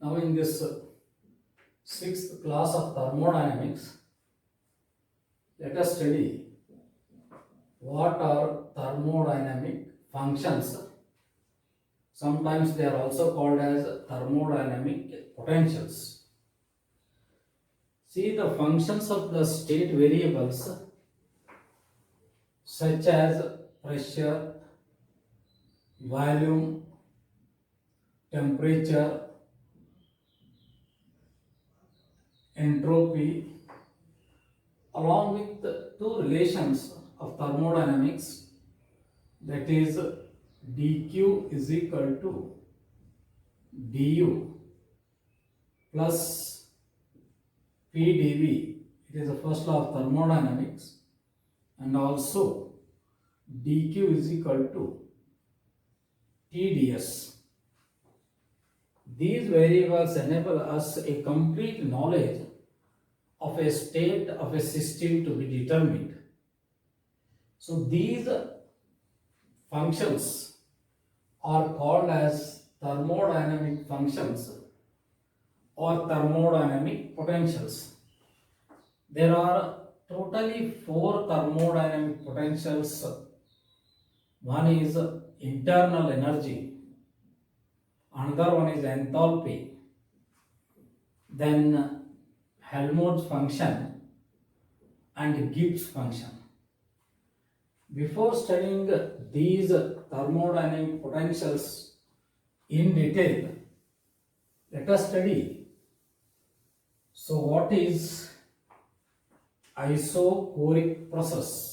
Now in this sixth class of thermodynamics, let us study what are thermodynamic functions. Sometimes they are also called as thermodynamic potentials. See, the functions of the state variables such as pressure, volume, temperature, entropy, along with the two relations of thermodynamics, that is dq is equal to du plus pdv. It is the first law of thermodynamics, and also dq is equal to tds. These variables enable us a complete knowledge of a state of a system to be determined. So these functions are called as thermodynamic functions or thermodynamic potentials. There are totally four thermodynamic potentials. One is internal energy, another one is enthalpy, then Helmholtz function and Gibbs function. Before studying these thermodynamic potentials in detail, let us study. So what is isochoric process?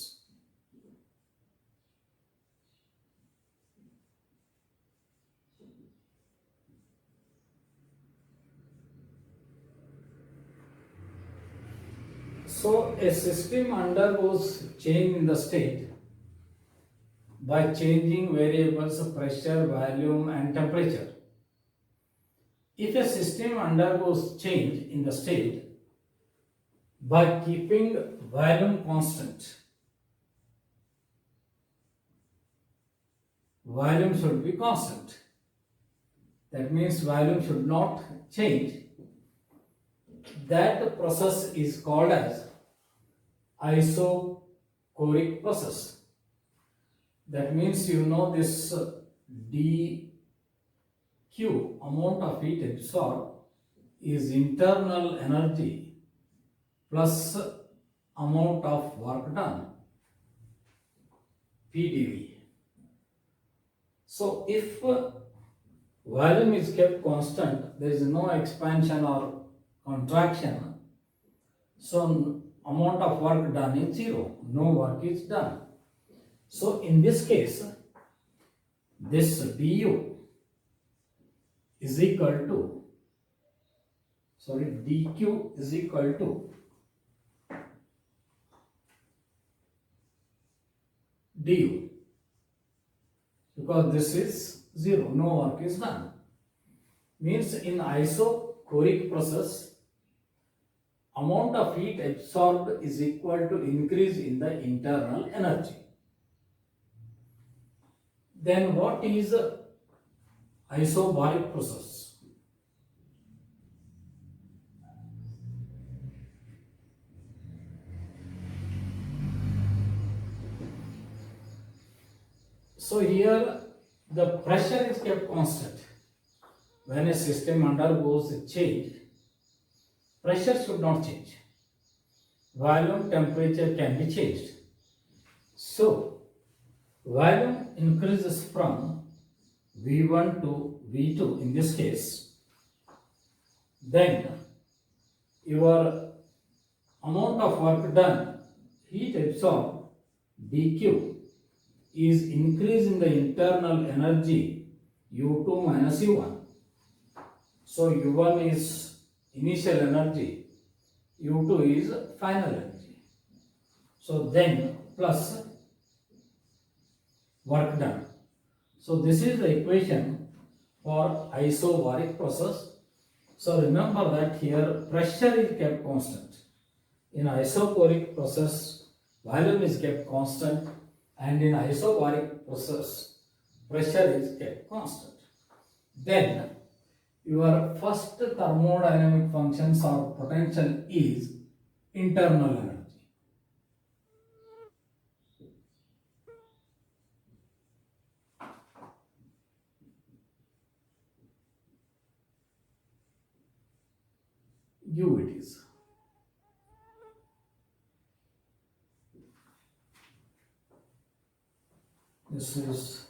So a system undergoes change in the state by changing variables of pressure, volume and temperature. If a system undergoes change in the state by keeping volume constant, volume should be constant. That means volume should not change. That process is called as isochoric process. That means you know this dq amount of heat absorbed is internal energy plus amount of work done, pdv. So if volume is kept constant, there is no expansion or contraction, so amount of work done is zero, no work is done. So in this case, this du is equal to, dq is equal to du, because this is zero, no work is done. Means in isochoric process, amount of heat absorbed is equal to increase in the internal energy. Then what is isobaric process? So here the pressure is kept constant. When a system undergoes a change, pressure should not change. Volume, temperature can be changed. So volume increases from V1 to V2 in this case. Then your amount of work done, heat absorbed, dq, is increase in the internal energy U2 minus U1. So U1 is initial energy, U2 is final energy. So then plus work done. So this is the equation for isobaric process. So remember that here pressure is kept constant. In isochoric process, volume is kept constant, and in isobaric process, pressure is kept constant. Then Your first thermodynamic functions or potential is internal energy. U it is. This is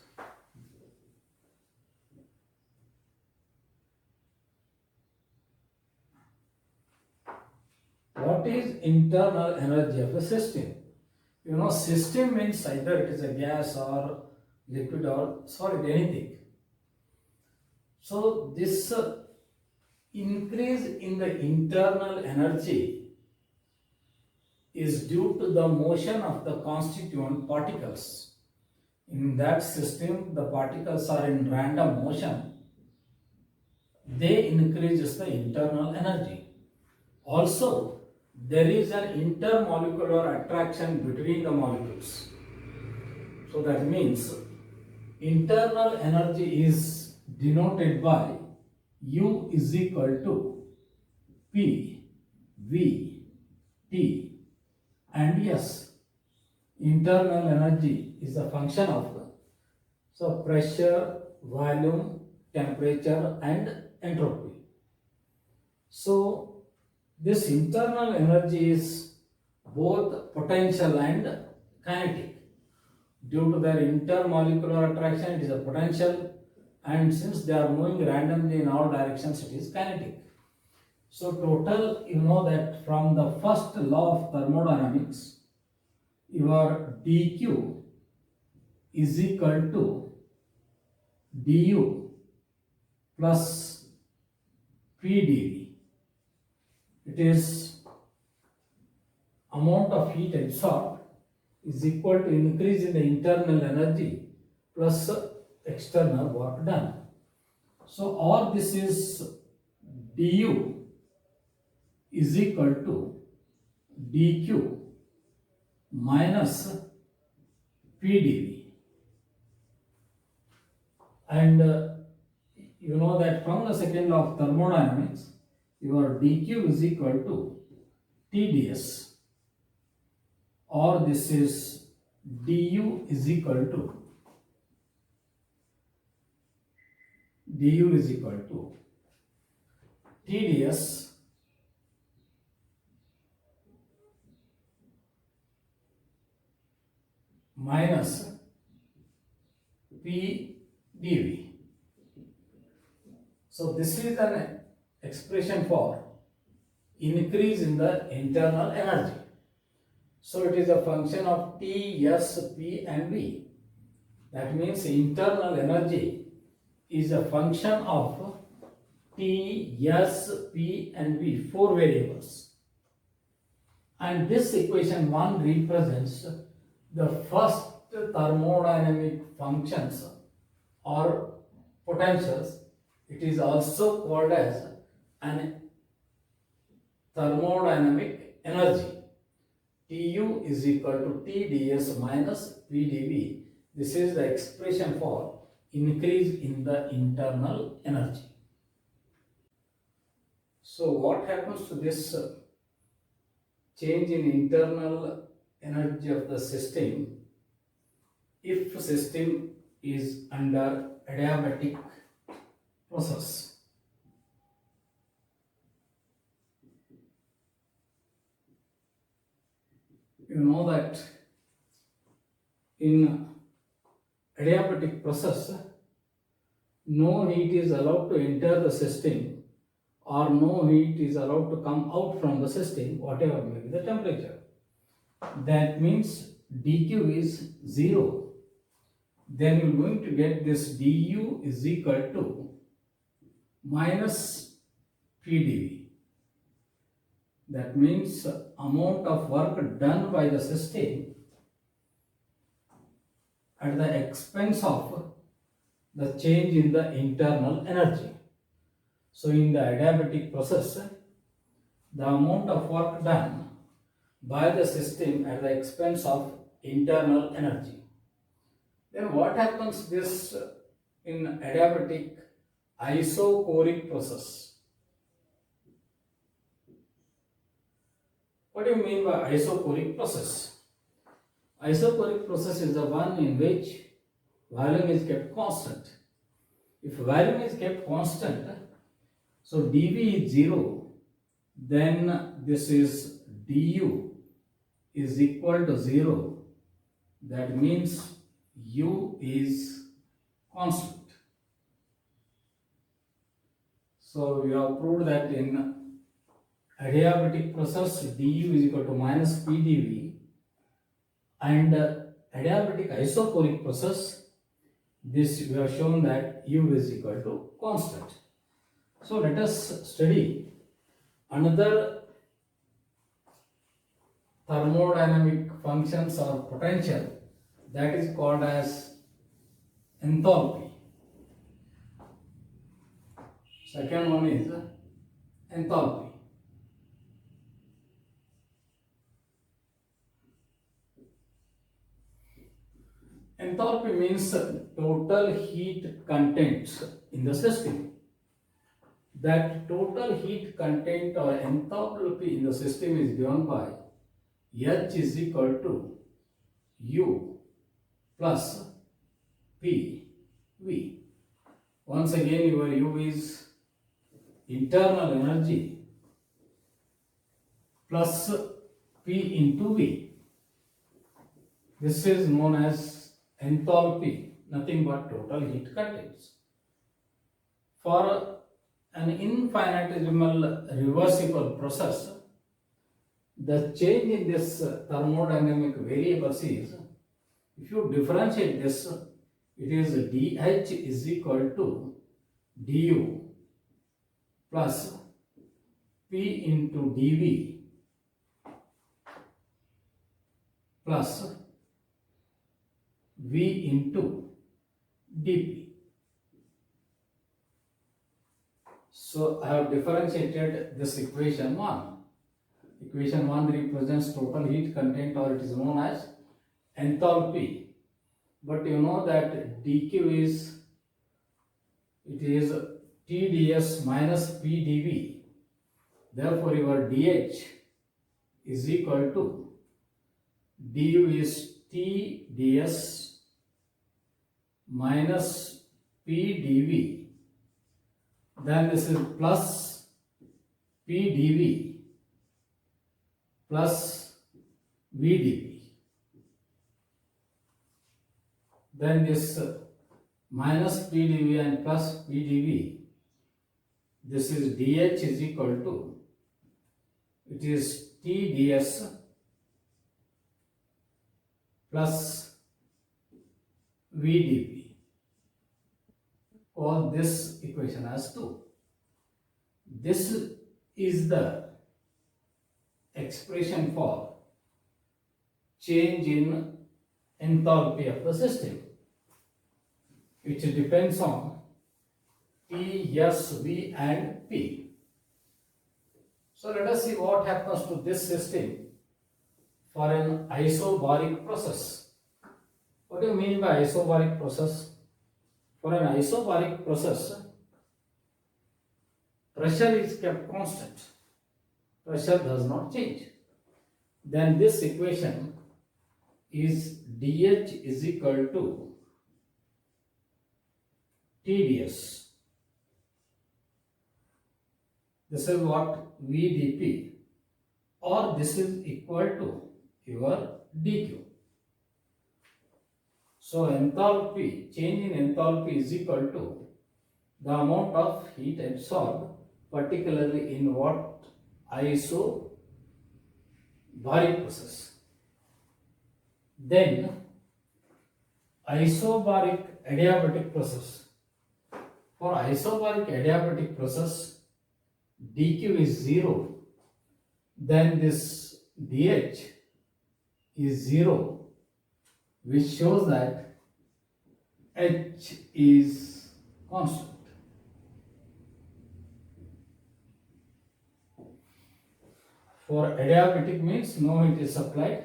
what is internal energy of a system. You know, system means either it is a gas or liquid or solid, anything. So this increase in the internal energy is due to the motion of the constituent particles. In that system, the particles are in random motion. They increases the internal energy. Also, there is an intermolecular attraction between the molecules. So that means internal energy is denoted by U is equal to P, V, T and S. Internal energy is a function of pressure, volume, temperature and entropy. So this internal energy is both potential and kinetic. Due to their intermolecular attraction, it is a potential, and since they are moving randomly in all directions, it is kinetic. So total, you know that from the first law of thermodynamics, your dq is equal to du plus pdv. It is amount of heat absorbed is equal to increase in the internal energy plus external work done. So or this is du is equal to dq minus pdv. And you know that from the second law of thermodynamics, your dq is equal to tds, or this is du is equal to tds minus pdv. So this is an expression for increase in the internal energy. So it is a function of T, S, P and V. That means internal energy is a function of T, S, P and V, four variables. And this equation 1 represents the first thermodynamic functions or potentials. It is also called as an thermodynamic energy. Tu is equal to Tds minus Pdv. This is the expression for increase in the internal energy. So what happens to this change in internal energy of the system if system is under adiabatic process? You know that in adiabatic process, no heat is allowed to enter the system or no heat is allowed to come out from the system, whatever may be the temperature. That means dq is 0. Then you're going to get this du is equal to minus pdv. That means amount of work done by the system at the expense of the change in the internal energy. So in the adiabatic process, the amount of work done by the system at the expense of internal energy. Then what happens this in adiabatic isochoric process. What do you mean by isochoric process? Isochoric process is the one in which volume is kept constant. If volume is kept constant, so dV is 0, then this is du is equal to 0. That means u is constant. So we have proved that in adiabatic process du is equal to minus p dv, and adiabatic isochoric process, this we have shown that u is equal to constant. So let us study another thermodynamic functions or potential, that is called as enthalpy. Second one is enthalpy. Enthalpy means total heat content in the system. That total heat content or enthalpy in the system is given by H is equal to U plus P V. Once again, your U is internal energy plus P into V. This is known as enthalpy, nothing but total heat contents. For an infinitesimal reversible process, the change in this thermodynamic variables is, if you differentiate this, it is dH is equal to du plus P into dV plus V into dP. So I have differentiated this equation 1. Equation 1 represents total heat content, or it is known as enthalpy. But you know that dQ is, it is TdS minus PdV. Therefore your dH is equal to du is TdS minus PdV. Then this is plus PdV plus VdP. Then this minus PdV and plus PdV, this is dH is equal to, it is TdS plus VdP. Call this equation as 2. This is the expression for change in enthalpy of the system, which depends on T, S, V and P. So let us see what happens to this system for an isobaric process. What do you mean by isobaric process? For an isobaric process, pressure is kept constant. Pressure does not change. Then this equation is dH is equal to TdS. This is what VdP, or this is equal to your dQ. So enthalpy, change in enthalpy is equal to the amount of heat absorbed, particularly in what isobaric process. Then isobaric adiabatic process. For isobaric adiabatic process, dQ is 0, then this dH is 0, which shows that H is constant. For adiabatic means no heat is supplied.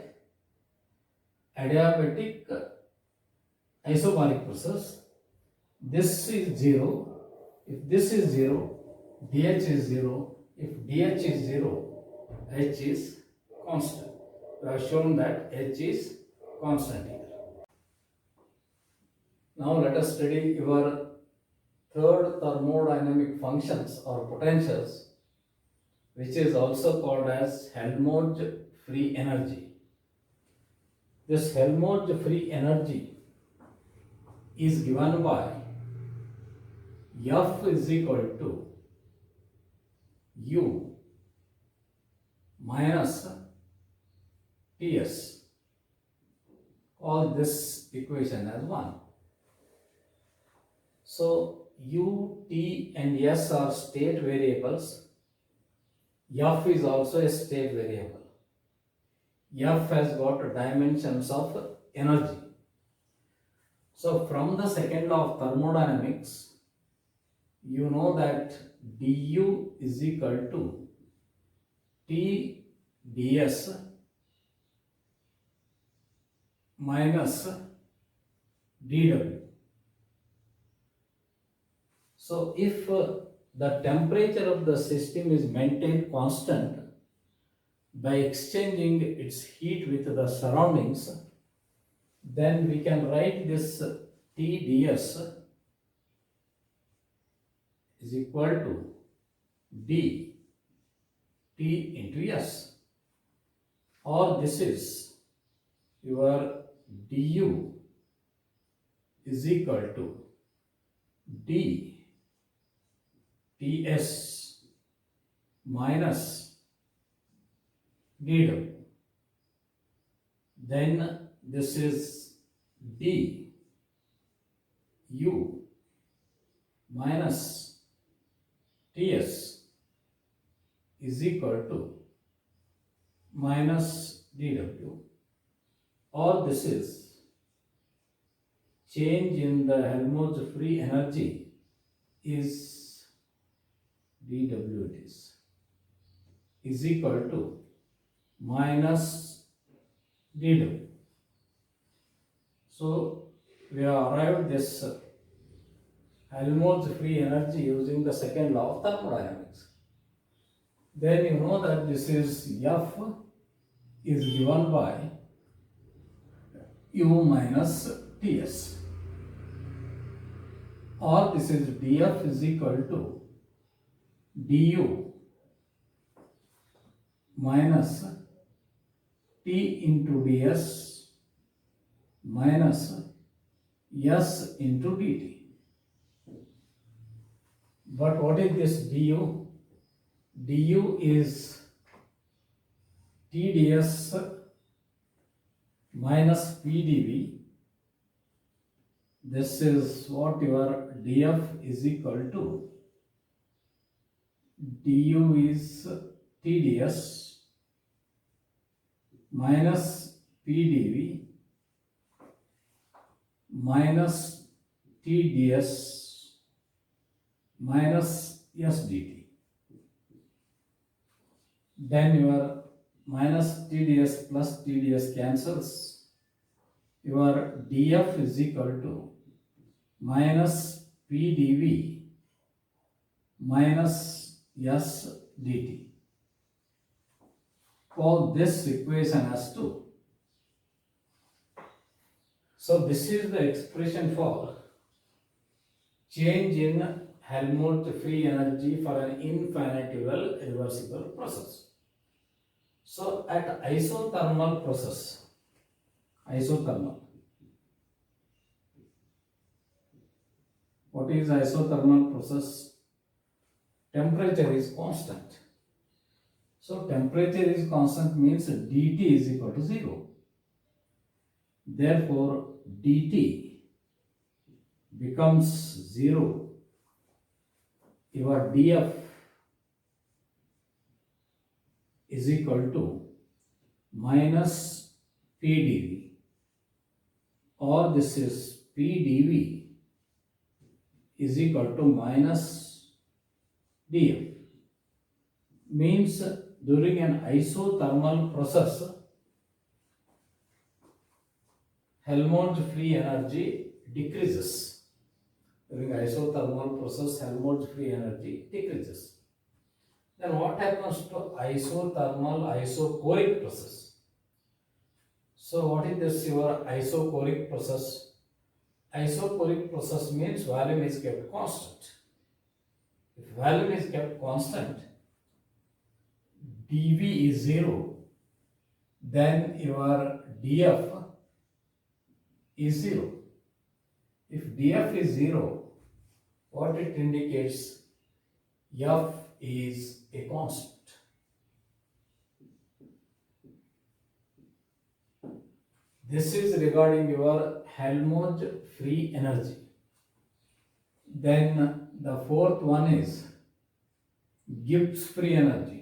Adiabatic isobaric process, this is 0, If this is 0, dH is 0. If dH is 0, H is constant. We have shown that H is constant here. Now let us study your third thermodynamic functions or potentials, which is also called as Helmholtz free energy. This Helmholtz free energy is given by F is equal to U minus Ts. Call this equation as 1. So U, T and S are state variables. F is also a state variable. F has got dimensions of energy. So from the second law of thermodynamics, you know that du is equal to T ds minus dw. So if the temperature of the system is maintained constant by exchanging its heat with the surroundings, then we can write this T ds is equal to d T into S, or this is your du is equal to d Ts minus dw. Then this is d u minus Ts is equal to minus dw, or this is change in the Helmholtz free energy is dw is equal to minus dw. So we have arrived this Helmholtz free energy using the second law of thermodynamics. Then you know that this is F is given by U minus Ts, or this is dF is equal to du minus T into ds minus S into dt. But what is this du? Du is T ds minus Pdv. This is what your dF is equal to. Du is Tds minus Pdv minus Tds minus Sdt. Then your minus Tds plus Tds cancels. Your dF is equal to minus Pdv minus S dt. Call this equation as 2. So this is the expression for change in Helmholtz free energy for an infinitesimal reversible process. So at isothermal process, what is isothermal process? Temperature is constant. So temperature is constant means dt is equal to 0. Therefore dt becomes 0. Your dF is equal to minus Pdv, or this is Pdv is equal to minus dF. Means during an isothermal process, Helmholtz free energy decreases. During isothermal process, Helmholtz free energy decreases. Then what happens to isothermal isochoric process? So what is this your isochoric process? Isochoric process means volume is kept constant. If volume is kept constant, dV is 0, then your dF is 0. If dF is 0, what it indicates? F is a constant. This is regarding your Helmholtz free energy. Then the fourth one is Gibbs free energy.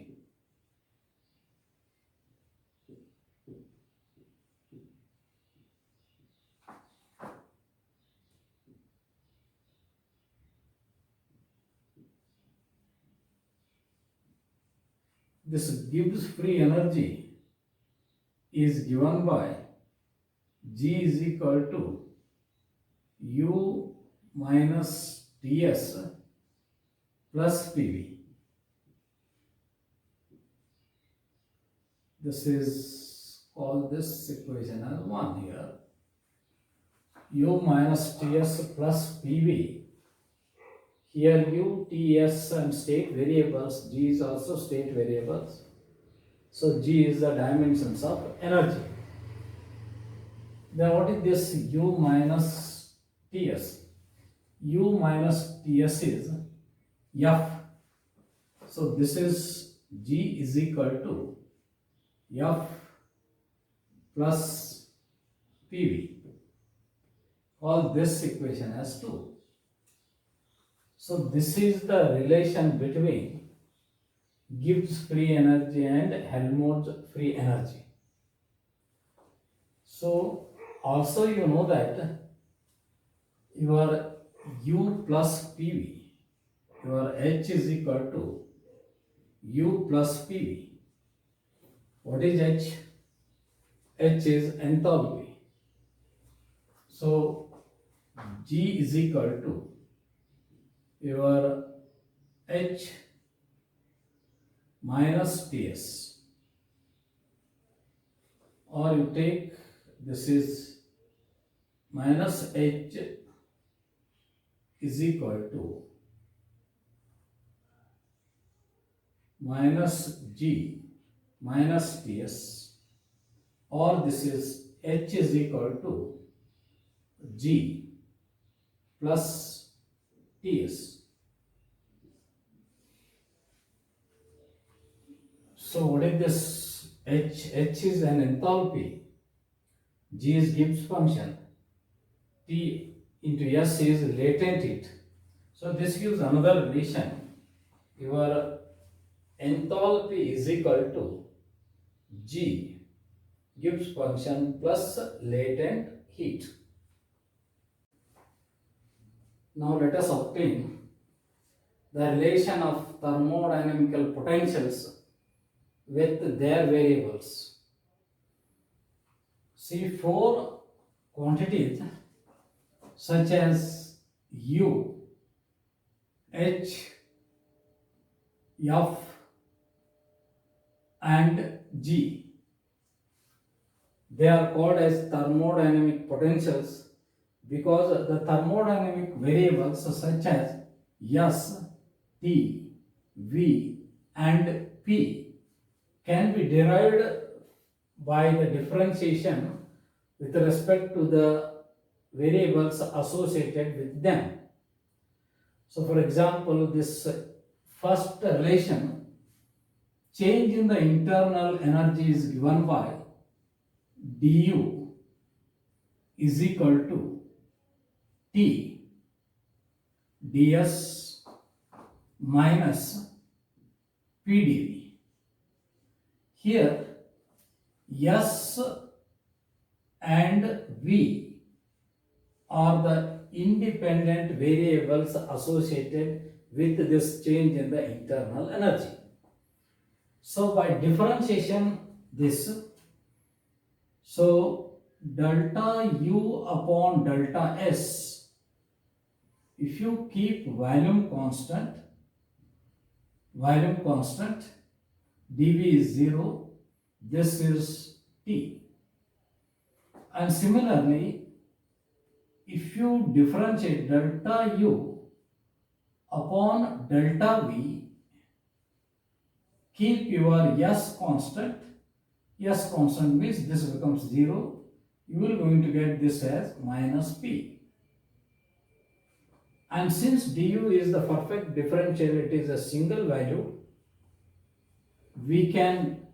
This Gibbs free energy is given by G is equal to U minus Ts plus PV. This is called this equation as 1 here. U minus Ts plus PV. Here U, Ts and state variables, G is also state variables. So G is the dimensions of energy. Then what is this U minus Ts? U minus Ts is F. So this is G is equal to F plus PV. Call this equation as 2. So this is the relation between Gibbs free energy and Helmholtz free energy. So also you know that your U plus PV, your H is equal to U plus PV. What is H? H is enthalpy. So G is equal to your H minus Ts, or you take this is minus H is equal to minus G minus Ts, or this is H is equal to G plus Ts. So what is this H? H is an enthalpy. G is Gibbs function. T into S is latent heat. So this gives another relation. Your enthalpy is equal to G Gibbs function plus latent heat. Now let us obtain the relation of thermodynamical potentials with their variables. See, 4 quantities such as U, H, F and G, they are called as thermodynamic potentials because the thermodynamic variables such as S, T, V and P can be derived by the differentiation with respect to the variables associated with them. So for example, this first relation, change in the internal energy is given by du is equal to T ds minus pdv. Here S and V are the independent variables associated with this change in the internal energy. So by differentiation this, so delta U upon delta S if you keep volume constant, dV is 0, this is T. And similarly, if you differentiate delta U upon delta V, keep your S constant. S constant means this becomes 0. You will going to get this as minus P. And since du is the perfect differential, it is a single value, we can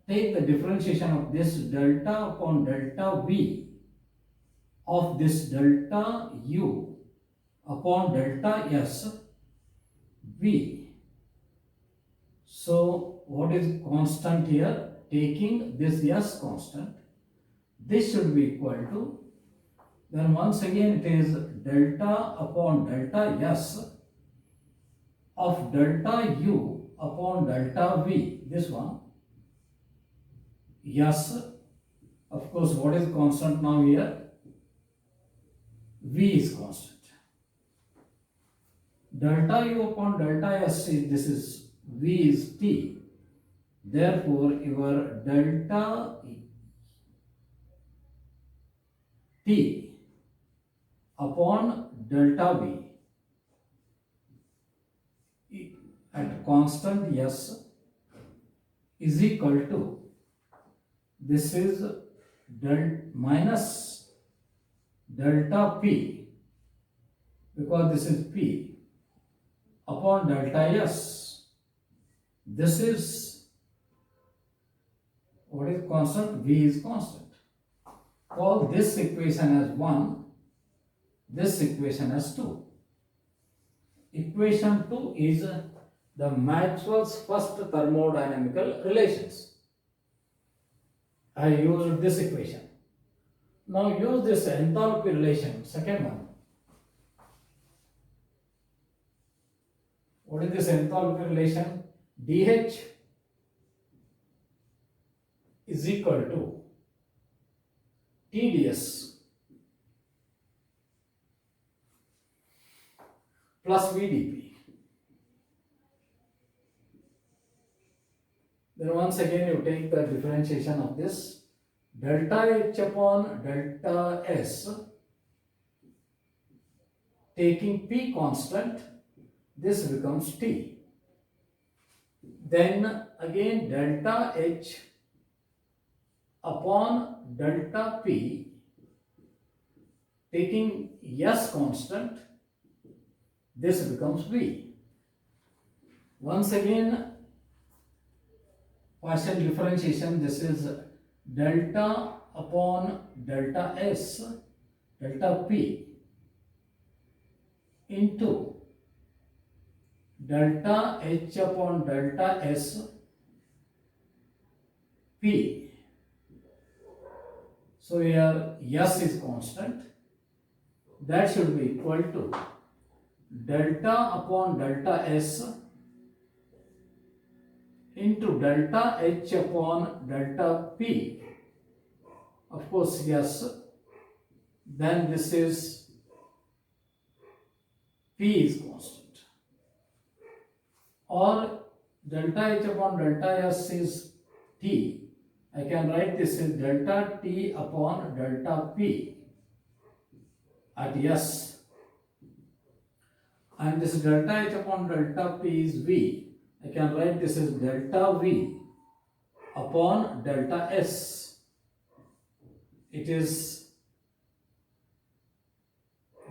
take the differentiation of this delta upon delta V of this delta U upon delta S V. So what is constant here? Taking this S constant, this should be equal to, then once again it is delta upon delta S of delta U upon delta V, this one. Yes, of course, what is constant now here? V is constant. Delta U upon delta S, this is V is T. Therefore, your delta T upon delta V at constant S is equal to, this is minus delta P, because this is P, upon delta S. This is, what is constant? V is constant. Call this equation as 1, this equation as 2. Equation 2 is the Maxwell's first thermodynamical relations. I used this equation. Now use this enthalpy relation, second one. What is this enthalpy relation? dH is equal to TdS plus VdP. Then once again you take the differentiation of this delta H upon delta S, taking P constant, this becomes T. Then again delta H upon delta P, taking S constant, this becomes V. Once again partial differentiation, this is delta upon delta S, delta P into delta H upon delta S P. So here S is constant, that should be equal to delta upon delta S into delta H upon delta P. Of course, yes, then this is P is constant. Or delta H upon delta S is T. I can write this as delta T upon delta P at S. And this delta H upon delta P is V. I can write this as delta V upon delta S. It is,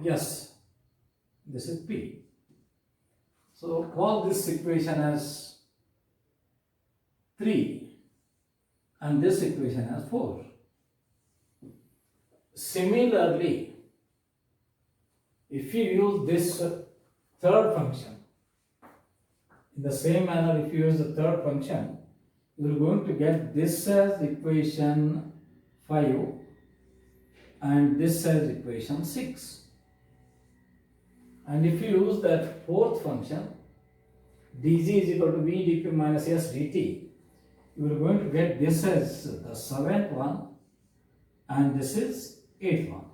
yes, this is P. So call this equation as 3 and this equation as 4. Similarly, if you use this third function, in the same manner, if you use the third function, you are going to get this as equation 5 and this as equation 6. And if you use that fourth function, dg is equal to v dp minus s dt, you are going to get this as the 7th one and this is 8th one.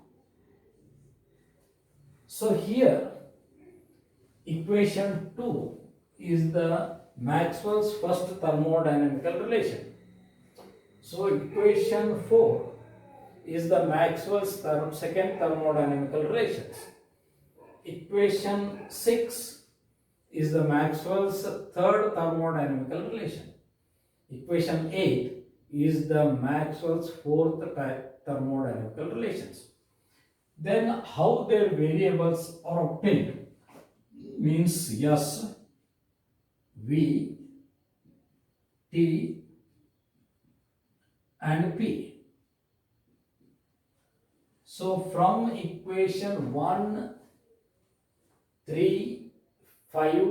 So here equation 2 is the Maxwell's first thermodynamical relation. So equation 4 is the Maxwell's second thermodynamical relations. Equation 6 is the Maxwell's third thermodynamical relation. Equation 8 is the Maxwell's fourth thermodynamical relations. Then how their variables are obtained means S, V, T and P. So from equation 1, 3, 5,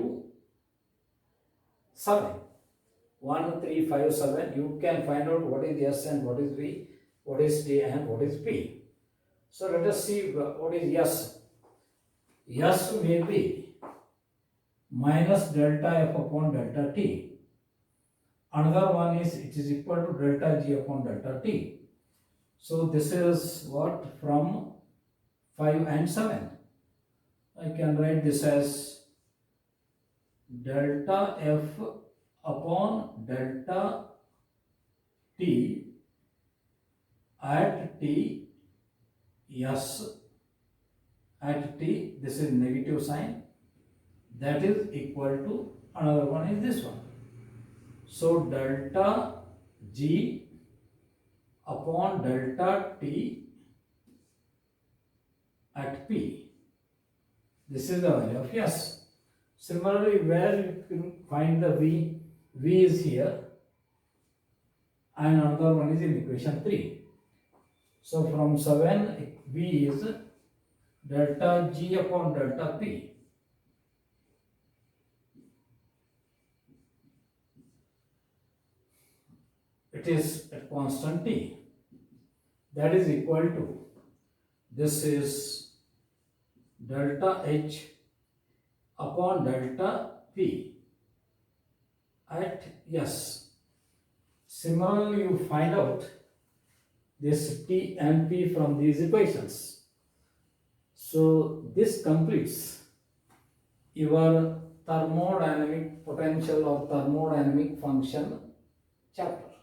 7. 1, 3, 5, 7. You can find out what is S and what is V, what is T and what is P. So let us see what is S. S may be minus delta F upon delta T. Another one is it is equal to delta G upon delta T. So this is what from 5 and 7. I can write this as delta F upon delta T at T S at T, this is negative sign, that is equal to another one is this one. So delta G upon delta T at P. This is the value of S. Similarly, where you can find the V, V is here and another one is in equation 3. So from 7, V is delta G upon delta P. It is at constant T. That is equal to, this is delta H upon delta P at S. Similarly, you find out this T and P from these equations. So this completes your thermodynamic potential or thermodynamic function chapter.